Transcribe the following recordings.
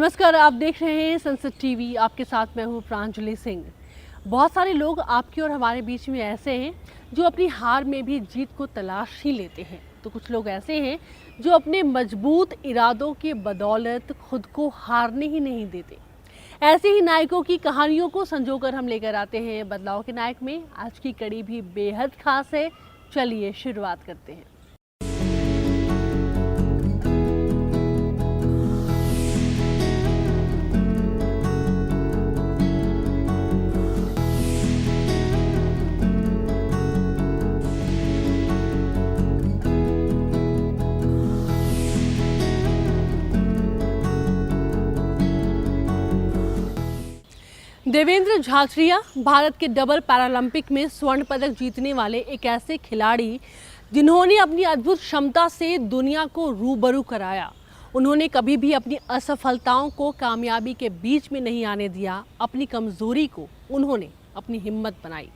नमस्कार, आप देख रहे हैं संसद टीवी। आपके साथ मैं हूं प्रांजलि सिंह। बहुत सारे लोग आपके और हमारे बीच में ऐसे हैं जो अपनी हार में भी जीत को तलाश ही लेते हैं, तो कुछ लोग ऐसे हैं जो अपने मजबूत इरादों के बदौलत खुद को हारने ही नहीं देते। ऐसे ही नायकों की कहानियों को संजोकर हम लेकर आते हैं बदलाव के नायक में। आज की कड़ी भी बेहद खास है, चलिए शुरुआत करते हैं। देवेंद्र झाझड़िया भारत के डबल पैरालंपिक में स्वर्ण पदक जीतने वाले एक ऐसे खिलाड़ी जिन्होंने अपनी अद्भुत क्षमता से दुनिया को रूबरू कराया। उन्होंने कभी भी अपनी असफलताओं को कामयाबी के बीच में नहीं आने दिया। अपनी कमजोरी को उन्होंने अपनी हिम्मत बनाई।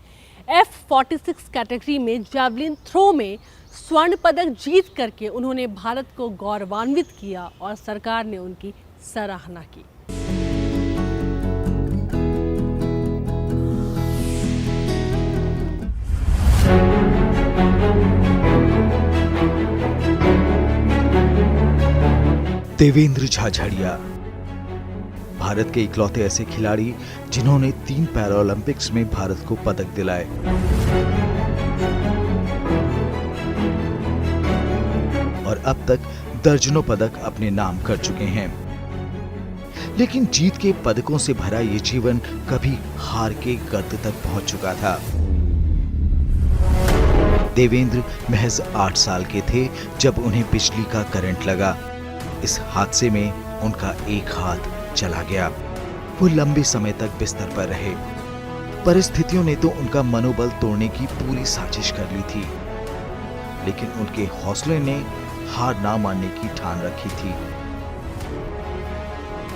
F46 कैटेगरी में जैवलिन थ्रो में स्वर्ण पदक जीत करके उन्होंने भारत को गौरवान्वित किया और सरकार ने उनकी सराहना की। देवेंद्र झाझड़िया भारत के इकलौते ऐसे खिलाड़ी जिन्होंने 3 पैरालंपिक्स में भारत को पदक दिलाए। और अब तक दर्जनों पदक अपने नाम कर चुके हैं। लेकिन जीत के पदकों से भरा ये जीवन कभी हार के गर्त तक पहुंच चुका था। देवेंद्र महज 8 साल के थे जब उन्हें बिजली का करंट लगा। इस हादसे में उनका एक हाथ चला गया। वो लंबे समय तक बिस्तर पर रहे। परिस्थितियों ने तो उनका मनोबल तोड़ने की पूरी साजिश कर ली थी, लेकिन उनके हौसले ने हार ना मानने की ठान रखी थी।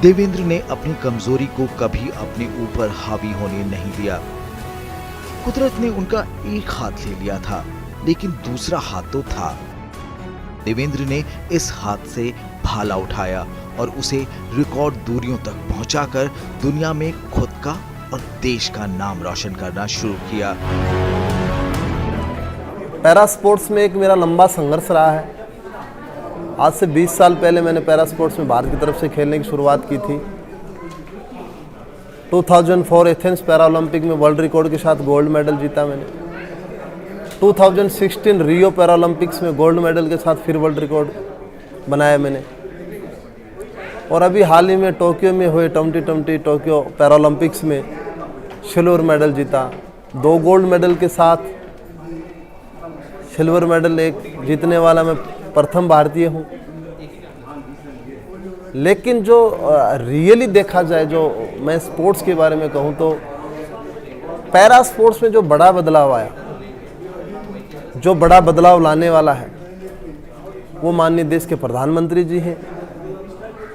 देवेंद्र ने अपनी कमजोरी को कभी अपने ऊपर हावी होने नहीं दिया। कुदरत ने उनका एक हाथ ले लिया था, लेकिन दूसरा हाथ तो था। देवेंद्र ने इस हाथ से भाला उठाया और उसे रिकॉर्ड दूरियों तक पहुंचाकर दुनिया में खुद का और देश का नाम रोशन करना शुरू किया। पैरा स्पोर्ट्स में एक मेरा लंबा संघर्ष रहा है। आज से 20 साल पहले मैंने पैरा स्पोर्ट्स में भारत की तरफ से खेलने की शुरुआत की थी। 2004 एथेंस पैरालंपिक में वर्ल्ड रिकॉर्ड के साथ गोल्ड मेडल जीता मैंने। 2016 रियो पैरालंपिक्स में गोल्ड मेडल के साथ फिर वर्ल्ड रिकॉर्ड बनाया मैंने। और अभी हाल ही में टोक्यो में हुए 2020 टोक्यो पैरालंपिक्स में सिल्वर मेडल जीता। 2 गोल्ड मेडल के साथ सिल्वर मेडल एक जीतने वाला मैं प्रथम भारतीय हूँ। लेकिन जो रियली देखा जाए, जो मैं स्पोर्ट्स के बारे में कहूँ तो पैरा स्पोर्ट्स में जो बड़ा बदलाव आया, जो बड़ा बदलाव लाने वाला है, वो माननीय देश के प्रधानमंत्री जी हैं।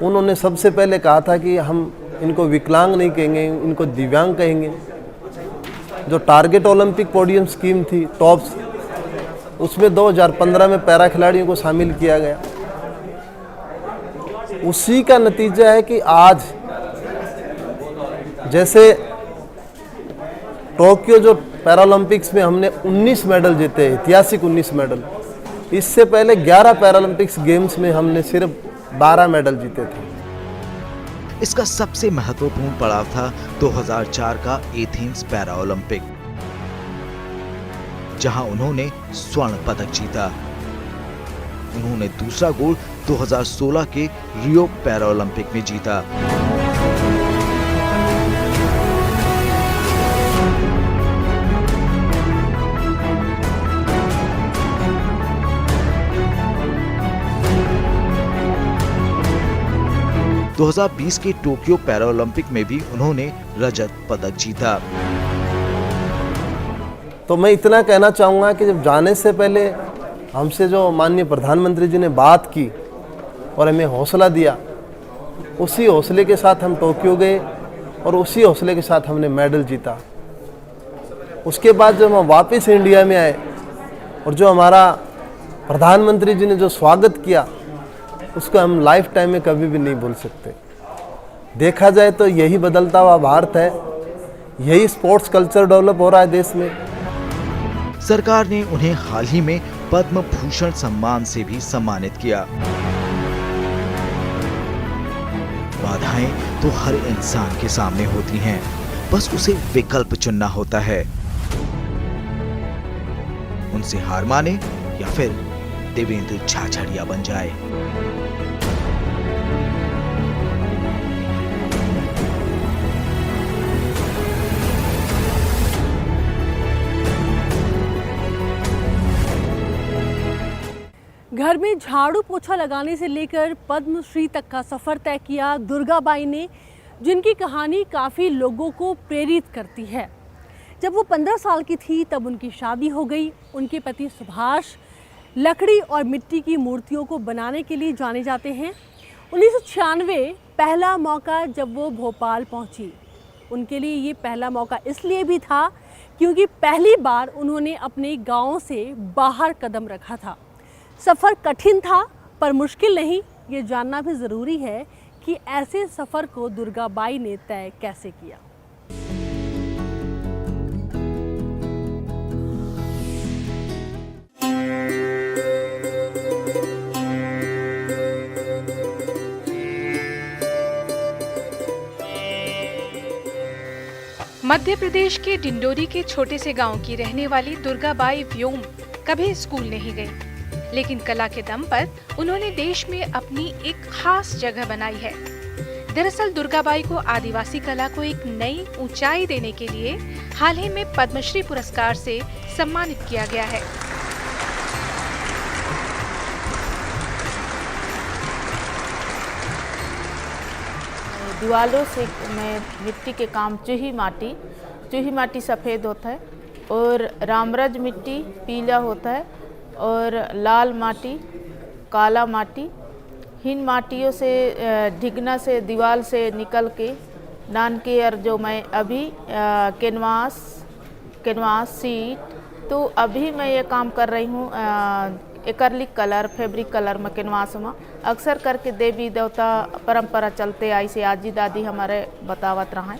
उन्होंने सबसे पहले कहा था कि हम इनको विकलांग नहीं कहेंगे, इनको दिव्यांग कहेंगे। जो टारगेट ओलंपिक पोडियम स्कीम थी टॉप्स, उसमें 2015 में पैरा खिलाड़ियों को शामिल किया गया। उसी का नतीजा है कि आज जैसे टोक्यो जो पैरालंपिक्स में हमने 19 मेडल जीते, ऐतिहासिक 19 मेडल। इससे पहले 11 पैरालंपिक्स गेम्स में हमने सिर्फ 12 मेडल जीते थे। इसका सबसे महत्वपूर्ण पड़ाव था 2004 का एथेंस पैरालंपिक, जहां उन्होंने स्वर्ण पदक जीता। उन्होंने दूसरा गोल्ड 2016 के रियो पैरालंपिक में जीता। दो 2020 के टोक्यो पैरालंपिक में भी उन्होंने रजत पदक जीता। तो मैं इतना कहना चाहूँगा कि जब जाने से पहले हमसे जो माननीय प्रधानमंत्री जी ने बात की और हमें हौसला दिया, उसी हौसले के साथ हम टोक्यो गए और उसी हौसले के साथ हमने मेडल जीता। उसके बाद जब हम वापस इंडिया में आए और जो हमारा प्रधानमंत्री जी ने जो स्वागत किया, उसको हम लाइफ टाइम में कभी भी नहीं भूल सकते। देखा जाए तो यही बदलता हुआ भारत है, यही स्पोर्ट्स कल्चर डेवलप हो रहा है देश में। सरकार ने उन्हें हाल ही में पद्म भूषण सम्मान से भी सम्मानित किया। बाधाएं तो हर इंसान के सामने होती हैं, बस उसे विकल्प चुनना होता है। उनसे हार माने या फिर देवेंद्र झाझड़िया बन जाए। घर में झाड़ू पोछा लगाने से लेकर पद्मश्री तक का सफर तय किया दुर्गाबाई ने, जिनकी कहानी काफ़ी लोगों को प्रेरित करती है। जब वो 15 साल की थी तब उनकी शादी हो गई। उनके पति सुभाष लकड़ी और मिट्टी की मूर्तियों को बनाने के लिए जाने जाते हैं। 1996 पहला मौका जब वो भोपाल पहुंची। उनके लिए ये पहला मौका इसलिए भी था क्योंकि पहली बार उन्होंने अपने गांव से बाहर कदम रखा था। सफ़र कठिन था पर मुश्किल नहीं। ये जानना भी ज़रूरी है कि ऐसे सफ़र को दुर्गाबाई ने तय कैसे किया। मध्य प्रदेश के डिंडोरी के छोटे से गांव की रहने वाली दुर्गाबाई व्योम कभी स्कूल नहीं गई, लेकिन कला के दम पर उन्होंने देश में अपनी एक खास जगह बनाई है। दरअसल दुर्गाबाई को आदिवासी कला को एक नई ऊंचाई देने के लिए हाल ही में पद्मश्री पुरस्कार से सम्मानित किया गया है। दीवालों से मैं मिट्टी के काम चूही माटी सफ़ेद होता है और रामरज मिट्टी पीला होता है और लाल माटी काला माटी, इन माटियों से ढिगना से दीवार से निकल के नान के और जो मैं अभी कैनवास सीट, तो अभी मैं ये काम कर रही हूँ एक्रिलिक कलर फैब्रिक कलर में कैनवास में। अक्सर करके देवी देवता परंपरा चलते आई से आजी दादी हमारे बतावत रहा है,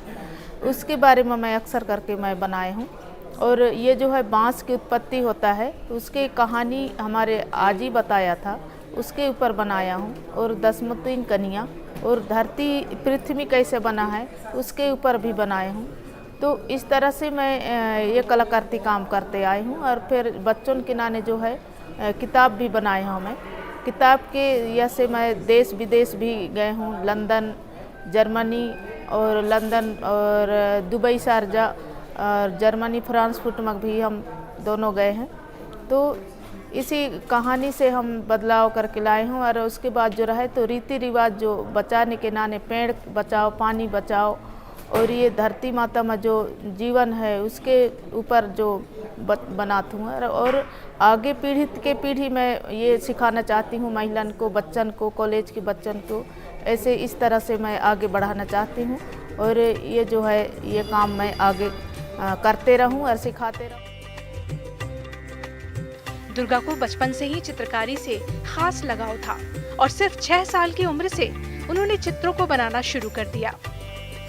उसके बारे में मैं अक्सर करके मैं बनाए हूँ। और ये जो है बांस की उत्पत्ति होता है उसकी कहानी हमारे आजी बताया था, उसके ऊपर बनाया हूँ। और दसमतीन कन्या और धरती पृथ्वी कैसे बना है उसके ऊपर भी बनाए हूँ। तो इस तरह से मैं ये कलाकृति काम करते आई हूँ। और फिर बच्चों के नाने जो है किताब भी बनाए हूँ मैं। किताब के यह से मैं देश विदेश भी गए हूँ, लंदन, जर्मनी और दुबई, शारजा और जर्मनी, फ्रांस फुटमक भी हम दोनों गए हैं। तो इसी कहानी से हम बदलाव करके लाए हूँ। और उसके बाद जो रहे तो रीति रिवाज जो बचाने के नाने पेड़ बचाओ, पानी बचाओ और ये धरती माता में जो जीवन है उसके ऊपर जो बनाती हूँ। और आगे पीढ़ी में ये सिखाना चाहती हूँ महिलाओं को, बच्चन को, कॉलेज के बच्चन को, ऐसे इस तरह से मैं आगे बढ़ाना चाहती हूँ। और ये जो है ये काम मैं आगे करते रहूँ और सिखाते रहूँ। दुर्गा को बचपन से ही चित्रकारी से खास लगाव था और सिर्फ 6 साल की उम्र से उन्होंने चित्रों को बनाना शुरू कर दिया।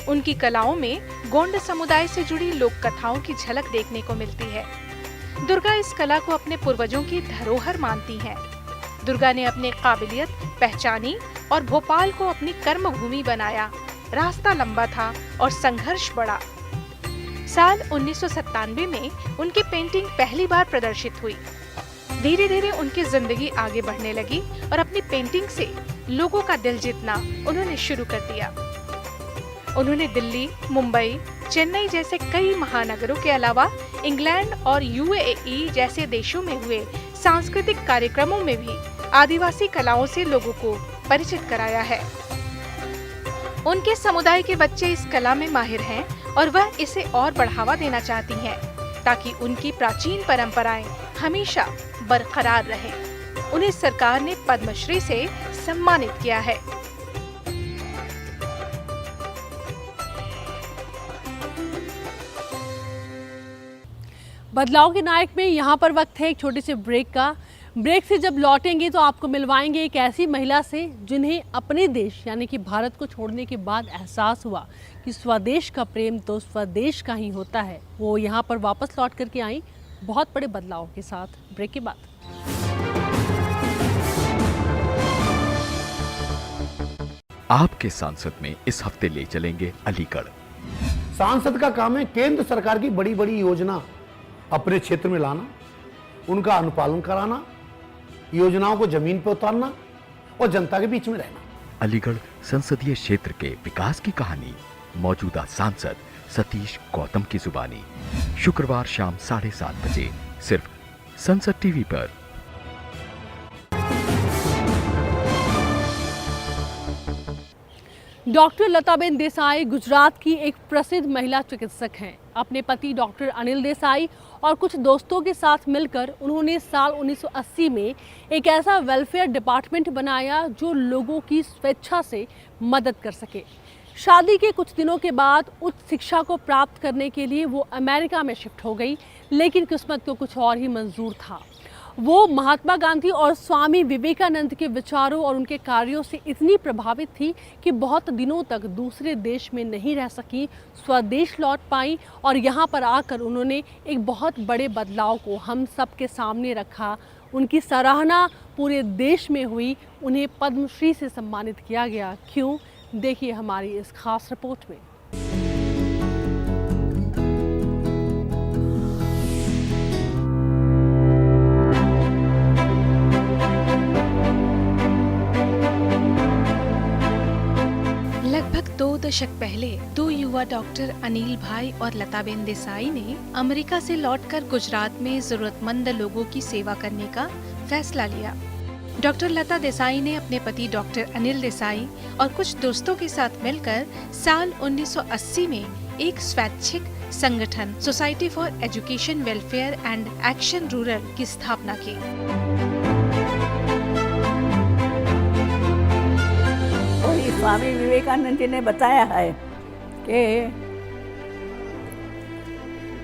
उनकी कलाओं में गोंड समुदाय से जुड़ी लोक कथाओं की झलक देखने को मिलती है। दुर्गा इस कला को अपने पूर्वजों की धरोहर मानती हैं। दुर्गा ने अपनी काबिलियत पहचानी और भोपाल को अपनी कर्म भूमि बनाया। रास्ता लंबा था और संघर्ष बड़ा। साल 1997 में उनकी पेंटिंग पहली बार प्रदर्शित हुई। धीरे धीरे उनकी जिंदगी आगे बढ़ने लगी और अपनी पेंटिंग से लोगों का दिल जीतना उन्होंने शुरू कर दिया। उन्होंने दिल्ली, मुंबई, चेन्नई जैसे कई महानगरों के अलावा इंग्लैंड और यूएई जैसे देशों में हुए सांस्कृतिक कार्यक्रमों में भी आदिवासी कलाओं से लोगों को परिचित कराया है। उनके समुदाय के बच्चे इस कला में माहिर हैं और वह इसे और बढ़ावा देना चाहती हैं ताकि उनकी प्राचीन परंपराएं हमेशा बरकरार रहें। उन्हें सरकार ने पद्मश्री से सम्मानित किया है। बदलाव के नायक में यहाँ पर वक्त है एक छोटे से ब्रेक का। ब्रेक से जब लौटेंगे तो आपको मिलवाएंगे एक ऐसी महिला से जिन्हें अपने देश यानी कि भारत को छोड़ने के बाद एहसास हुआ कि स्वदेश का प्रेम तो स्वदेश का ही होता है। वो यहाँ पर वापस लौट करके आई बहुत बड़े बदलाव के साथ। ब्रेक के बाद आपके सांसद में इस हफ्ते ले चलेंगे अलीगढ़। सांसद का काम है केंद्र सरकार की बड़ी बड़ी योजना अपने क्षेत्र में लाना, उनका अनुपालन कराना, योजनाओं को जमीन पर उतारना और जनता के बीच में रहना। अलीगढ़ संसदीय क्षेत्र के विकास की कहानी मौजूदा सांसद सतीश गौतम की जुबानी। शुक्रवार शाम 7:30 बजे सिर्फ संसद टीवी पर। डॉक्टर लताबेन देसाई गुजरात की एक प्रसिद्ध महिला चिकित्सक हैं। अपने पति डॉक्टर अनिल देसाई और कुछ दोस्तों के साथ मिलकर उन्होंने साल 1980 में एक ऐसा वेलफेयर डिपार्टमेंट बनाया जो लोगों की स्वेच्छा से मदद कर सके। शादी के कुछ दिनों के बाद उच्च शिक्षा को प्राप्त करने के लिए वो अमेरिका में शिफ्ट हो गई, लेकिन किस्मत को कुछ और ही मंजूर था। वो महात्मा गांधी और स्वामी विवेकानंद के विचारों और उनके कार्यों से इतनी प्रभावित थी कि बहुत दिनों तक दूसरे देश में नहीं रह सकी, स्वदेश लौट पाई और यहाँ पर आकर उन्होंने एक बहुत बड़े बदलाव को हम सब के सामने रखा। उनकी सराहना पूरे देश में हुई, उन्हें पद्मश्री से सम्मानित किया गया। क्यों, देखिए हमारी इस खास रिपोर्ट में। लगभग 2 दशक पहले 2 युवा डॉक्टर अनिल भाई और लताबेन देसाई ने अमेरिका से लौटकर गुजरात में जरूरतमंद लोगों की सेवा करने का फैसला लिया। डॉक्टर लता देसाई ने अपने पति डॉक्टर अनिल देसाई और कुछ दोस्तों के साथ मिलकर साल 1980 में एक स्वैच्छिक संगठन society for education welfare and action rural की स्थापना की। स्वामी विवेकानंद जी ने बताया है कि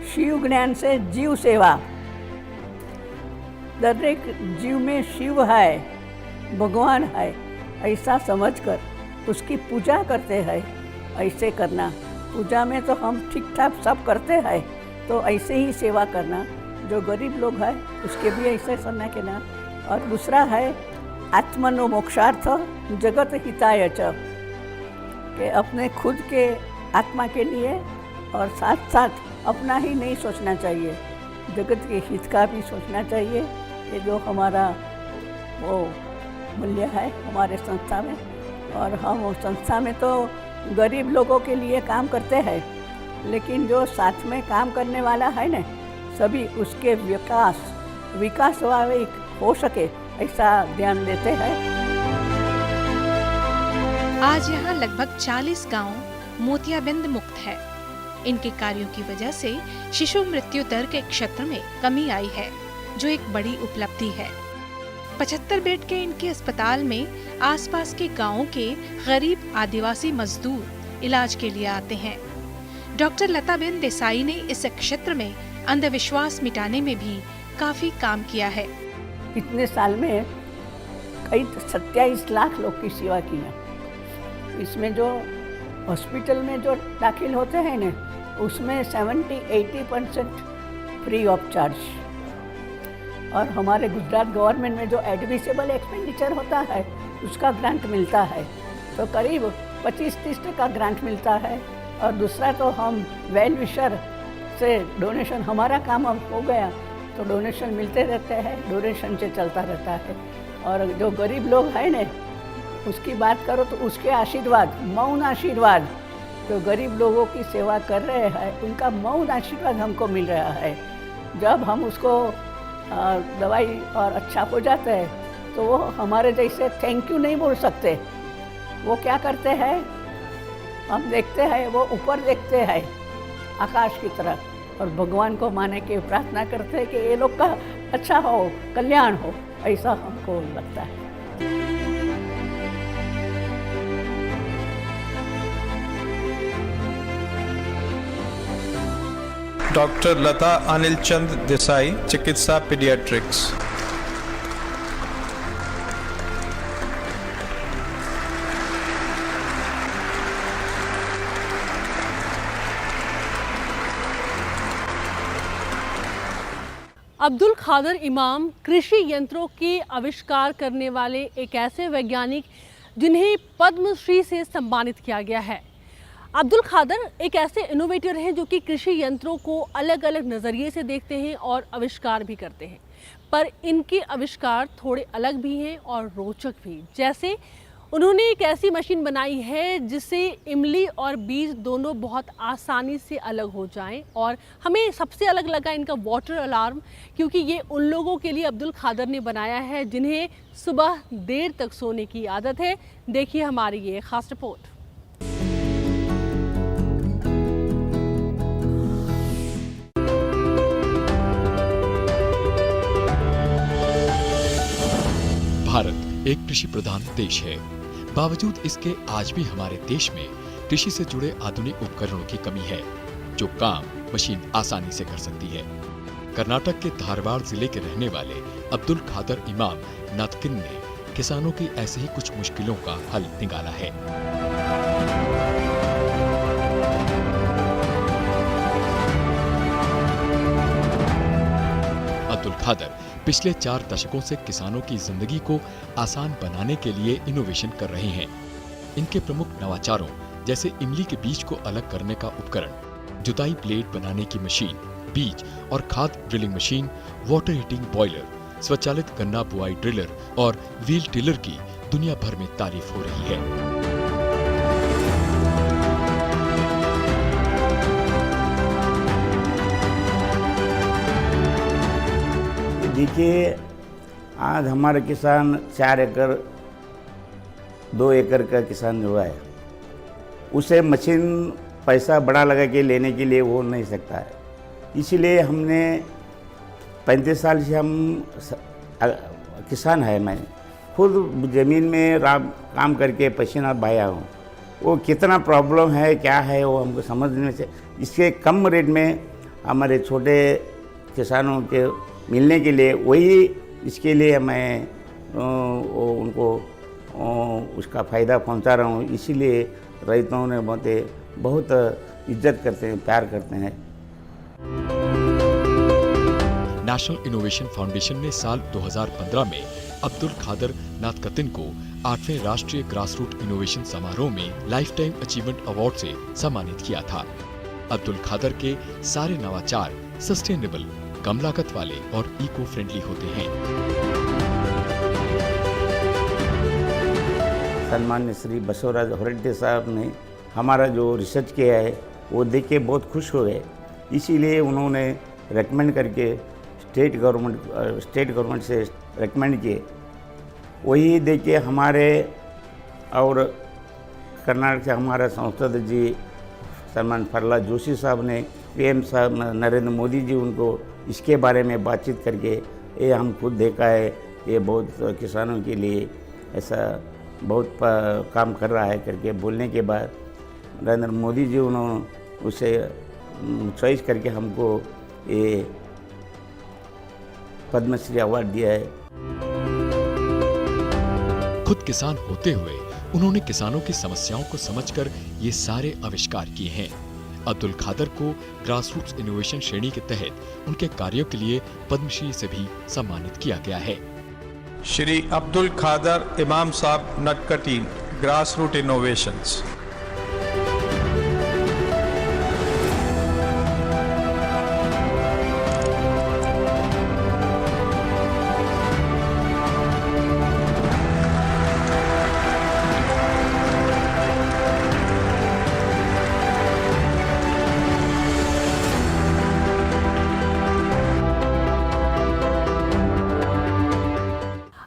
शिव ज्ञान से जीव सेवा। दरेक जीव में शिव है, भगवान है, ऐसा समझकर उसकी पूजा करते हैं। ऐसे करना, पूजा में तो हम ठीक ठाक सब करते हैं, तो ऐसे ही सेवा करना। जो गरीब लोग हैं उसके भी ऐसे करना के ना। और दूसरा है आत्मनो मोक्षार्थ जगत हिताय च, कि अपने खुद के आत्मा के लिए और साथ साथ अपना ही नहीं सोचना चाहिए, जगत के हित का भी सोचना चाहिए। ये जो हमारा वो मूल्य है हमारे संस्था में। और हम संस्था में तो गरीब लोगों के लिए काम करते हैं, लेकिन जो साथ में काम करने वाला है ना, सभी उसके विकास हो सके ऐसा ध्यान देते हैं। आज यहाँ लगभग 40 गांव मोतियाबिंद मुक्त है। इनके कार्यों की वजह से शिशु मृत्यु दर के क्षेत्र में कमी आई है, जो एक बड़ी उपलब्धि है। 75 बेड के इनके अस्पताल में आसपास के गांवों के गरीब आदिवासी मजदूर इलाज के लिए आते हैं। डॉक्टर लताबेन देसाई ने इस क्षेत्र में अंधविश्वास मिटाने में भी काफी काम किया है। इतने साल में कई 27 लाख लोग की सेवा की है। इसमें जो हॉस्पिटल में जो दाखिल होते हैं ना, उसमें 70-80% फ्री ऑफ चार्ज। और हमारे गुजरात गवर्नमेंट में जो एडमिसेबल एक्सपेंडिचर होता है उसका ग्रांट मिलता है, तो करीब 25-30% ग्रांट मिलता है। और दूसरा तो हम वेल विशर से डोनेशन, हमारा काम अब हो गया तो डोनेशन मिलते रहते हैं, डोनेशन से चलता रहता है। और जो गरीब लोग हैं ना, उसकी बात करो तो उसके आशीर्वाद, मौन आशीर्वाद, जो गरीब लोगों की सेवा कर रहे हैं उनका मौन आशीर्वाद हमको मिल रहा है। जब हम उसको दवाई और अच्छा हो जाता है तो वो हमारे जैसे थैंक यू नहीं बोल सकते। वो क्या करते हैं, हम देखते हैं, वो ऊपर देखते हैं आकाश की तरफ और भगवान को माने के प्रार्थना करते हैं कि ये लोग का अच्छा हो, कल्याण हो, ऐसा हमको लगता है। डॉक्टर लता अनिल चंद देसाई, चिकित्सा पीडियाट्रिक्स। अब्दुल खादर इमाम कृषि यंत्रों के आविष्कार करने वाले एक ऐसे वैज्ञानिक जिन्हें पद्मश्री से सम्मानित किया गया है। अब्दुल खादर एक ऐसे इनोवेटर हैं जो कि कृषि यंत्रों को अलग अलग नज़रिए से देखते हैं और आविष्कार भी करते हैं, पर इनके आविष्कार थोड़े अलग भी हैं और रोचक भी। जैसे उन्होंने एक ऐसी मशीन बनाई है जिससे इमली और बीज दोनों बहुत आसानी से अलग हो जाएं, और हमें सबसे अलग लगा इनका वाटर अलार्म, क्योंकि ये उन लोगों के लिए अब्दुल खादर ने बनाया है जिन्हें सुबह देर तक सोने की आदत है। देखिए हमारी ये खास रिपोर्ट। भारत एक कृषि प्रधान देश है। बावजूद इसके आज भी हमारे देश में कृषि से जुड़े आधुनिक उपकरणों की कमी है, जो काम मशीन आसानी से कर सकती है। कर्नाटक के धारवाड़ जिले के रहने वाले अब्दुल खादर इमाम नातकिन ने किसानों की ऐसे ही कुछ मुश्किलों का हल निकाला है। अब्दुल खादर पिछले 4 दशकों से किसानों की जिंदगी को आसान बनाने के लिए इनोवेशन कर रहे हैं। इनके प्रमुख नवाचारों जैसे इमली के बीज को अलग करने का उपकरण, जुताई प्लेट बनाने की मशीन, बीज और खाद drilling machine, water heating boiler, स्वचालित गन्ना बुआई ड्रिलर और व्हील टिलर की दुनिया भर में तारीफ हो रही है। देखिए, आज हमारे किसान 4 एकड़ 2 एकड़ का किसान जो है, उसे मशीन पैसा बड़ा लगा के लेने के लिए वो नहीं सकता है। इसीलिए हमने 35 साल से हम किसान है, मैं खुद ज़मीन में काम करके पसीना बहाया हूँ। वो कितना प्रॉब्लम है, क्या है, वो हमको समझने से इसके कम रेट में हमारे छोटे किसानों के मिलने के लिए, वही इसके लिए मैं उनको उसका फ़ायदा पहुंचा रहा हूं। इसीलिए रैतों ने बहुत इज्जत करते हैं, प्यार करते हैं। नेशनल इनोवेशन फाउंडेशन ने साल 2015 में अब्दुल खादर नातकतिन को 8वें राष्ट्रीय ग्रासरूट इनोवेशन समारोह में लाइफ टाइम अचीवमेंट अवार्ड से सम्मानित किया था। अब्दुल खादर के सारे नवाचार सस्टेनेबल, कम लागत वाले और इको फ्रेंडली होते हैं। सन्मान्य श्री बसवराज होरेड्डी साहब ने हमारा जो रिसर्च किया है वो देख के बहुत खुश हो गए। इसीलिए उन्होंने रेकमेंड करके स्टेट गवर्नमेंट से रेकमेंड किए। वही देख के हमारे और कर्नाटक से हमारा सांसद जी सन्मान प्रहलाद जोशी साहब ने, पीएम साहब नरेंद्र मोदी जी उनको इसके बारे में बातचीत करके, ये हम खुद देखा है, ये बहुत किसानों के लिए ऐसा बहुत काम कर रहा है करके बोलने के बाद नरेंद्र मोदी जी उन्होंने उसे चॉइस करके हमको ये पद्मश्री अवार्ड दिया है। खुद किसान होते हुए उन्होंने किसानों की समस्याओं को समझकर ये सारे आविष्कार किए हैं। अब्दुल खादर को ग्रासरूट्स इनोवेशन श्रेणी के तहत उनके कार्यों के लिए पद्मश्री से भी सम्मानित किया गया है। श्री अब्दुल खादर इमाम साहब नटकटीन, ग्रासरूट इनोवेशंस।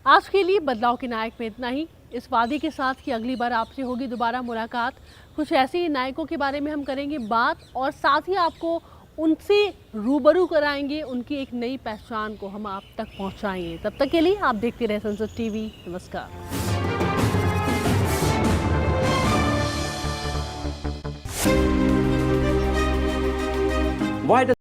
आज के लिए बदलाव के नायक में इतना ही। इस वादे के साथ कि अगली बार आपसे होगी दोबारा मुलाकात। कुछ ऐसे ही नायकों के बारे में हम करेंगे बात, और साथ ही आपको उनसे रूबरू कराएंगे, उनकी एक नई पहचान को हम आप तक पहुंचाएंगे। तब तक के लिए आप देखते रहे संसद टीवी। नमस्कार।